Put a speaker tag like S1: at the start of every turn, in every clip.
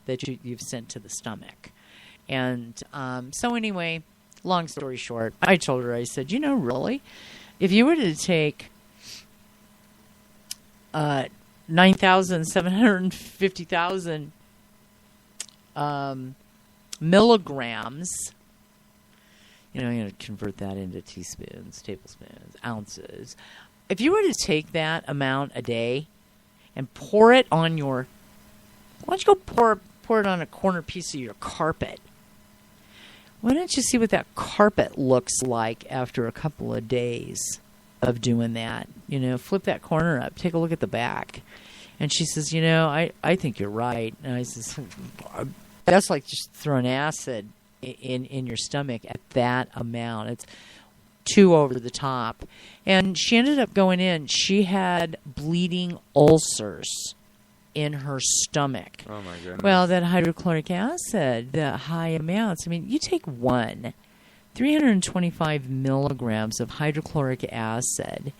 S1: that you've sent to the stomach. And so anyway, long story short, I told her, I said, really, if you were to take 9,750,000 milligrams, I'm going to convert that into teaspoons, tablespoons, ounces. If you were to take that amount a day and pour it on why don't you go pour it on a corner piece of your carpet? Why don't you see what that carpet looks like after a couple of days of doing that? Flip that corner up, take a look at the back. And she says, I think you're right. And I says, that's like just throwing acid in your stomach at that amount. It's too over the top. And she ended up going in. She had bleeding ulcers in her stomach.
S2: Oh, my goodness.
S1: Well, that hydrochloric acid, the high amounts. I mean, you take 325 milligrams of hydrochloric acid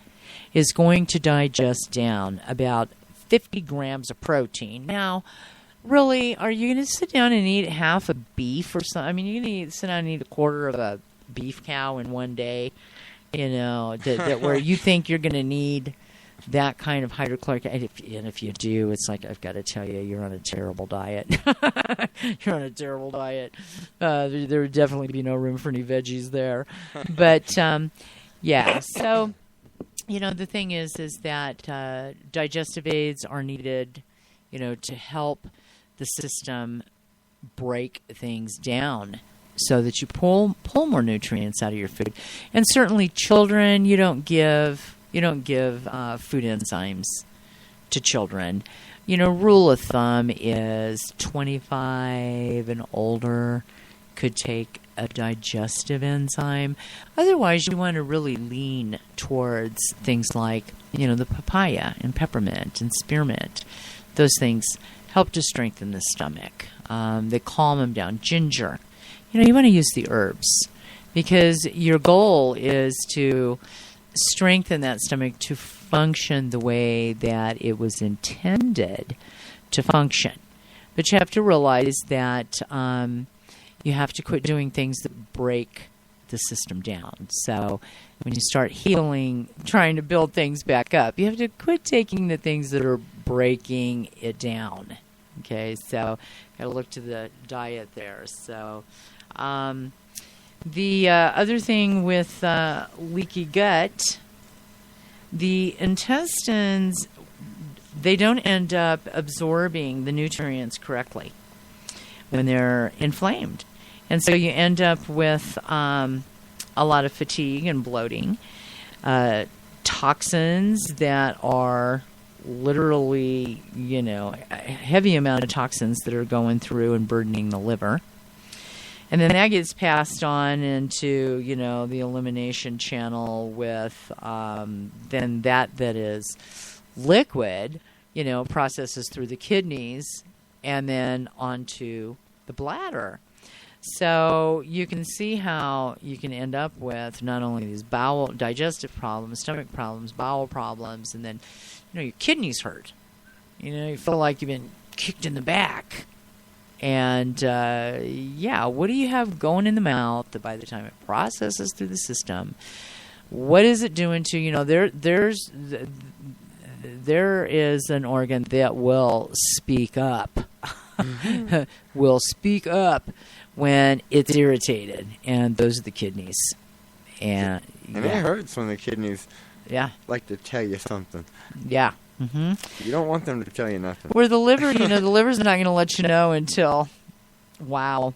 S1: is going to digest down about 50 grams of protein. Now, really, are you going to sit down and eat half a beef or something? I mean, you're going to sit down and eat a quarter of a beef cow in one day, that where you think you're going to need that kind of hydrochloric acid. And if you do, it's like, I've got to tell you, you're on a terrible diet. You're on a terrible diet. There would definitely be no room for any veggies there. But, yeah, so, the thing is that digestive aids are needed, to help the system break things down so that you pull more nutrients out of your food. And certainly children, you don't give food enzymes to children. Rule of thumb is 25 and older could take a digestive enzyme. Otherwise, you want to really lean towards things like, the papaya and peppermint and spearmint. Those things help to strengthen the stomach. They calm them down. Ginger. You want to use the herbs because your goal is to strengthen that stomach to function the way that it was intended to function. But you have to realize that you have to quit doing things that break the system down. So when you start healing, trying to build things back up, you have to quit taking the things that are breaking it down. Okay, so got to look to the diet there. So the other thing with leaky gut, the intestines, they don't end up absorbing the nutrients correctly when they're inflamed. And so you end up with a lot of fatigue and bloating, toxins that are literally, a heavy amount of toxins that are going through and burdening the liver. And then that gets passed on into, the elimination channel with then that is liquid, processes through the kidneys and then onto the bladder. So you can see how you can end up with not only these digestive problems, stomach problems, bowel problems, and then, your kidneys hurt. You feel like you've been kicked in the back. And, what do you have going in the mouth that by the time it processes through the system, what is it doing to, there is an organ that will speak up, will speak up when it's irritated, and those are the kidneys. And
S2: it hurts when the kidneys like to tell you something.
S1: Yeah. Mm-hmm.
S2: You don't want them to tell you nothing.
S1: Where the liver, the liver's not going to let you know until,
S2: right?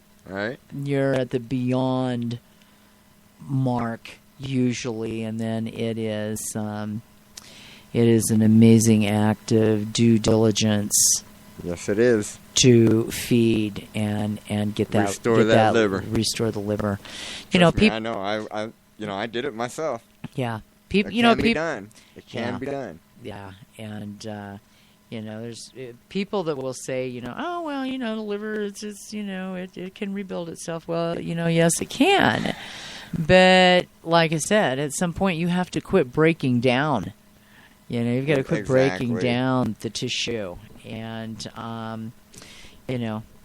S1: You're at the beyond mark usually, and then it is an amazing act of due diligence.
S2: Yes, it is.
S1: To feed and get that
S2: restore that liver.
S1: Restore the liver.
S2: I know. I did it myself.
S1: Yeah.
S2: It can be done. It can be done.
S1: Yeah, and there's people that will say, the liver is just, it can rebuild itself. Well, yes, it can, but like I said, at some point you have to quit breaking down. You've got to quit breaking down the tissue, and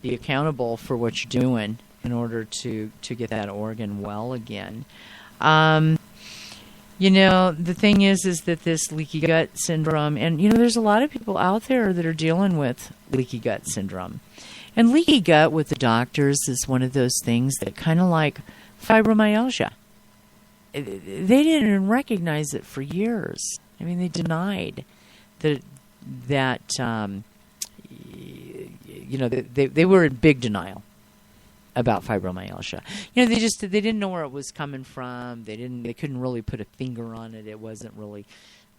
S1: be accountable for what you're doing in order to get that organ well again. The thing is that this leaky gut syndrome, and, there's a lot of people out there that are dealing with leaky gut syndrome. And leaky gut with the doctors is one of those things that kind of like fibromyalgia. They didn't even recognize it for years. I mean, they denied that they were in big denial about fibromyalgia. They didn't know where it was coming from. They couldn't really put a finger on it. It wasn't really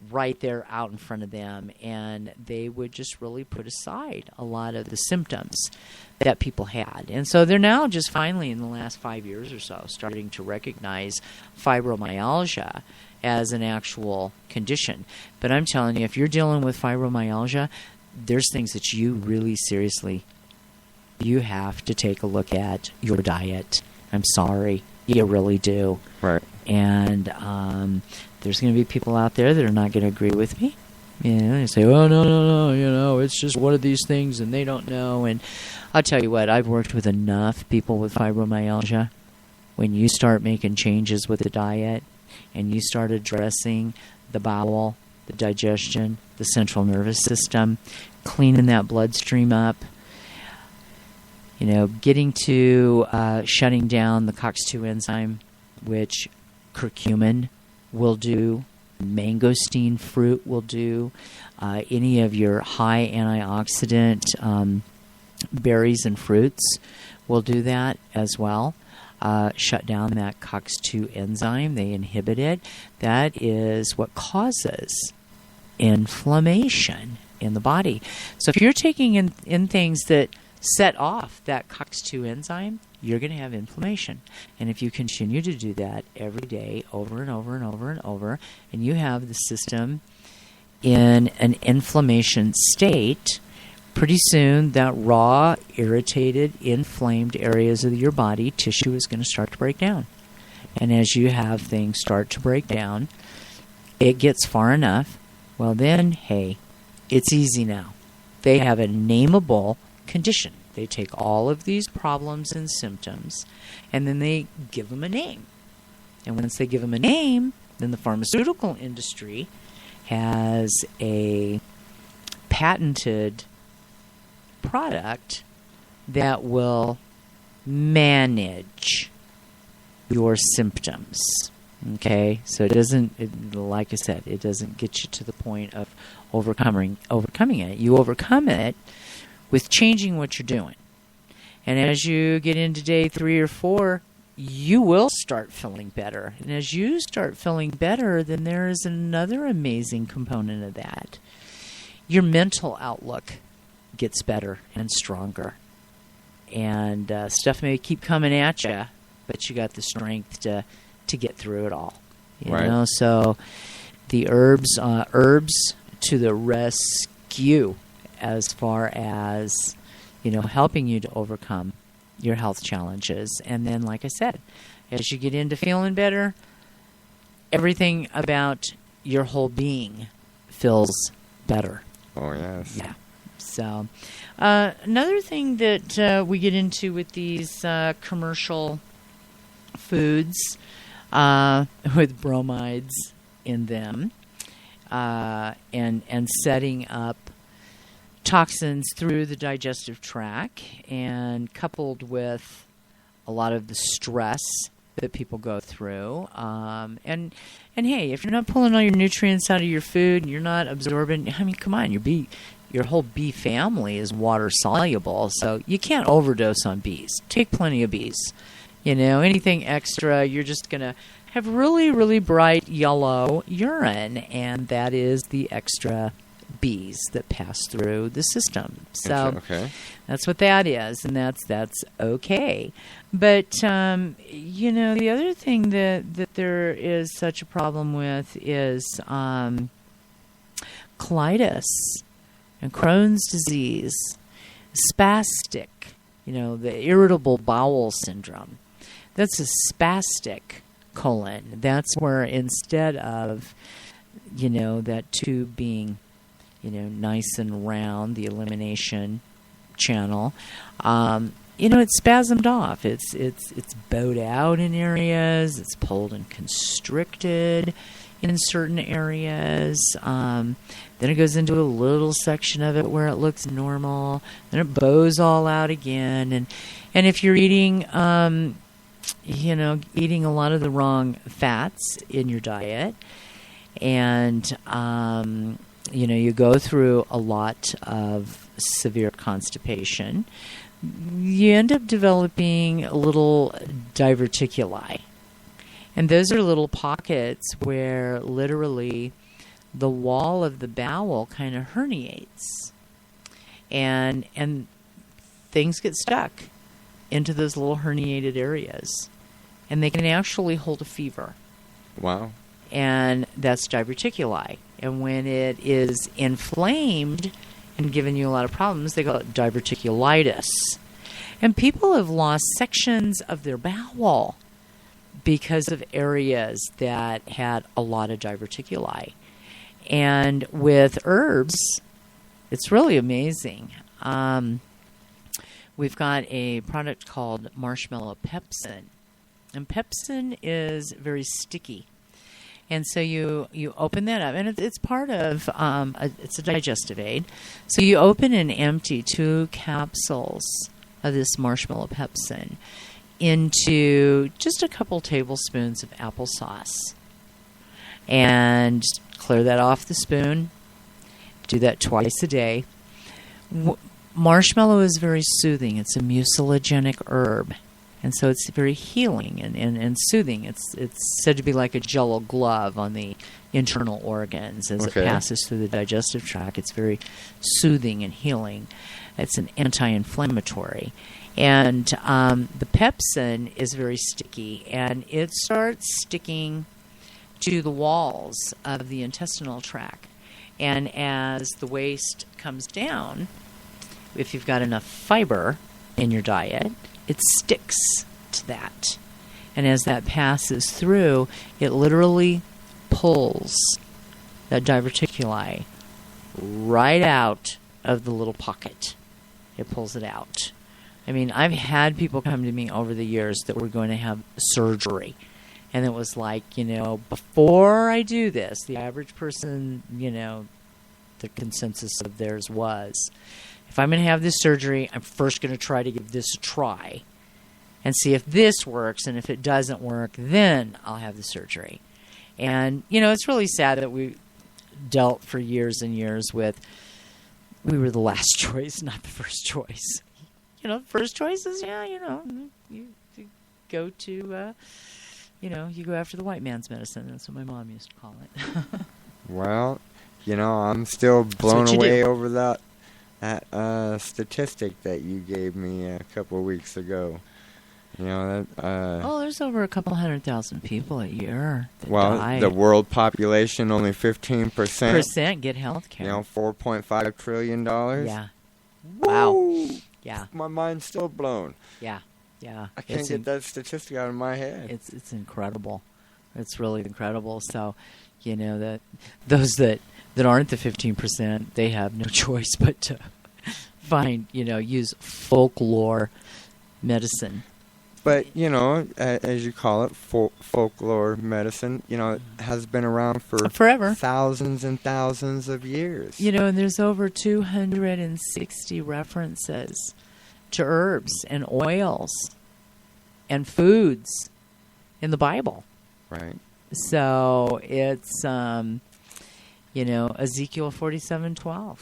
S1: right there out in front of them, and they would just really put aside a lot of the symptoms that people had. And so they're now just finally, in the last 5 years or so, starting to recognize fibromyalgia as an actual condition. But I'm telling you, if you're dealing with fibromyalgia, there's things that you really seriously, you have to take a look at your diet. I'm sorry, you really do.
S2: Right.
S1: And there's going to be people out there that are not going to agree with me. They say, oh, no, it's just one of these things, and they don't know. And I'll tell you what, I've worked with enough people with fibromyalgia. When you start making changes with the diet and you start addressing the bowel, the digestion, the central nervous system, cleaning that bloodstream up, getting to shutting down the COX-2 enzyme, which curcumin will do, mangosteen fruit will do, any of your high antioxidant berries and fruits will do that as well. Shut down that COX-2 enzyme. They inhibit it. That is what causes inflammation in the body. So if you're taking in things that set off that COX-2 enzyme, you're going to have inflammation. And if you continue to do that every day, over and over and over and over, and you have the system in an inflammation state, pretty soon that raw, irritated, inflamed areas of your body, tissue is going to start to break down. And as you have things start to break down, it gets far enough, well then, hey, it's easy now. They have a nameable condition. They take all of these problems and symptoms, and then they give them a name. And once they give them a name, then the pharmaceutical industry has a patented product that will manage your symptoms. Okay? So it doesn't, like I said, it doesn't get you to the point of overcoming it. You overcome it with changing what you're doing. And as you get into day 3 or 4, you will start feeling better. And as you start feeling better, then there is another amazing component of that. Your mental outlook gets better and stronger. And stuff may keep coming at you, but you got the strength to get through it all. You know? So the herbs to the rescue, as far as, helping you to overcome your health challenges. And then, like I said, as you get into feeling better, everything about your whole being feels better.
S2: Oh, yes.
S1: Yeah. So, another thing that we get into with these commercial foods with bromides in them and setting up toxins through the digestive tract, and coupled with a lot of the stress that people go through. And hey, if you're not pulling all your nutrients out of your food and you're not absorbing, I mean, come on, your whole bee family is water soluble, so you can't overdose on bees. Take plenty of bees. Anything extra, you're just going to have really, really bright yellow urine, and that is the extra bees that pass through the system. So that's what that is, and that's okay. But the other thing that there is such a problem with is colitis and Crohn's disease, spastic, the irritable bowel syndrome. That's a spastic colon. That's where instead of that tube being nice and round, the elimination channel, it's spasmed off. It's bowed out in areas. It's pulled and constricted in certain areas. Then it goes into a little section of it where it looks normal. Then it bows all out again. And if you're eating, eating a lot of the wrong fats in your diet, and you go through a lot of severe constipation, you end up developing little diverticuli. And those are little pockets where literally the wall of the bowel kind of herniates. And things get stuck into those little herniated areas. And they can actually hold a fever.
S2: Wow.
S1: And that's diverticuli. And when it is inflamed and giving you a lot of problems, they call it diverticulitis. And people have lost sections of their bowel because of areas that had a lot of diverticuli. And with herbs, it's really amazing. We've got a product called marshmallow pepsin. And pepsin is very sticky. And so you open that up, and it's part of, it's a digestive aid. So you open and empty 2 capsules of this marshmallow pepsin into just a couple tablespoons of applesauce. And clear that off the spoon. Do that twice a day. Marshmallow is very soothing. It's a mucilagenic herb. And so it's very healing and soothing. It's said to be like a Jell-O glove on the internal organs as it passes through the digestive tract. It's very soothing and healing. It's an anti-inflammatory. And the pepsin is very sticky, and it starts sticking to the walls of the intestinal tract. And as the waste comes down, if you've got enough fiber in your diet, it sticks to that. And as that passes through, it literally pulls that diverticuli right out of the little pocket. It pulls it out. I mean, I've had people come to me over the years that were going to have surgery. And it was like, before I do this, the average person, the consensus of theirs was, if I'm going to have this surgery, I'm first going to try to give this a try and see if this works. And if it doesn't work, then I'll have the surgery. And, it's really sad that we dealt for years and years with, we were the last choice, not the first choice. The first choice is, you go to, you go after the white man's medicine. That's what my mom used to call it.
S2: Well, I'm still blown away over that statistic that you gave me a couple of weeks ago.
S1: There's over a couple 100,000 people a year that die.
S2: The world population, only 15%
S1: get health care.
S2: $4.5 trillion.
S1: Yeah.
S2: Woo!
S1: Wow. Yeah.
S2: My mind's still blown.
S1: Yeah.
S2: I can't get that statistic out of my head.
S1: It's incredible. It's really incredible. So, that those that aren't the 15%, they have no choice but to use folklore medicine.
S2: But, as you call it, folklore medicine, it has been around for
S1: forever.
S2: Thousands and thousands of years.
S1: And there's over 260 references to herbs and oils and foods in the Bible.
S2: Right.
S1: So it's, Ezekiel 47:12,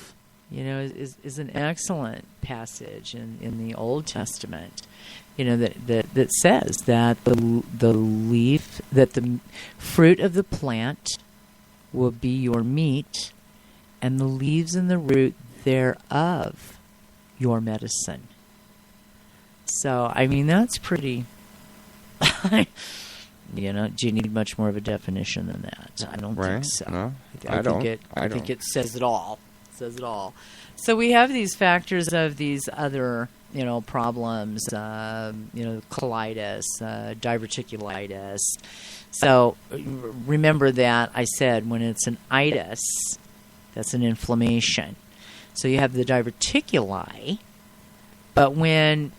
S1: is an excellent passage in the Old Testament. That says that the leaf, that the fruit of the plant will be your meat, and the leaves and the root thereof your medicine. So, that's pretty. Do you need much more of a definition than that? I don't think so.
S2: No,
S1: I think it says it all. So we have these factors of these other, problems, colitis, diverticulitis. So remember that I said when it's an itis, that's an inflammation. So you have the diverticuli, But when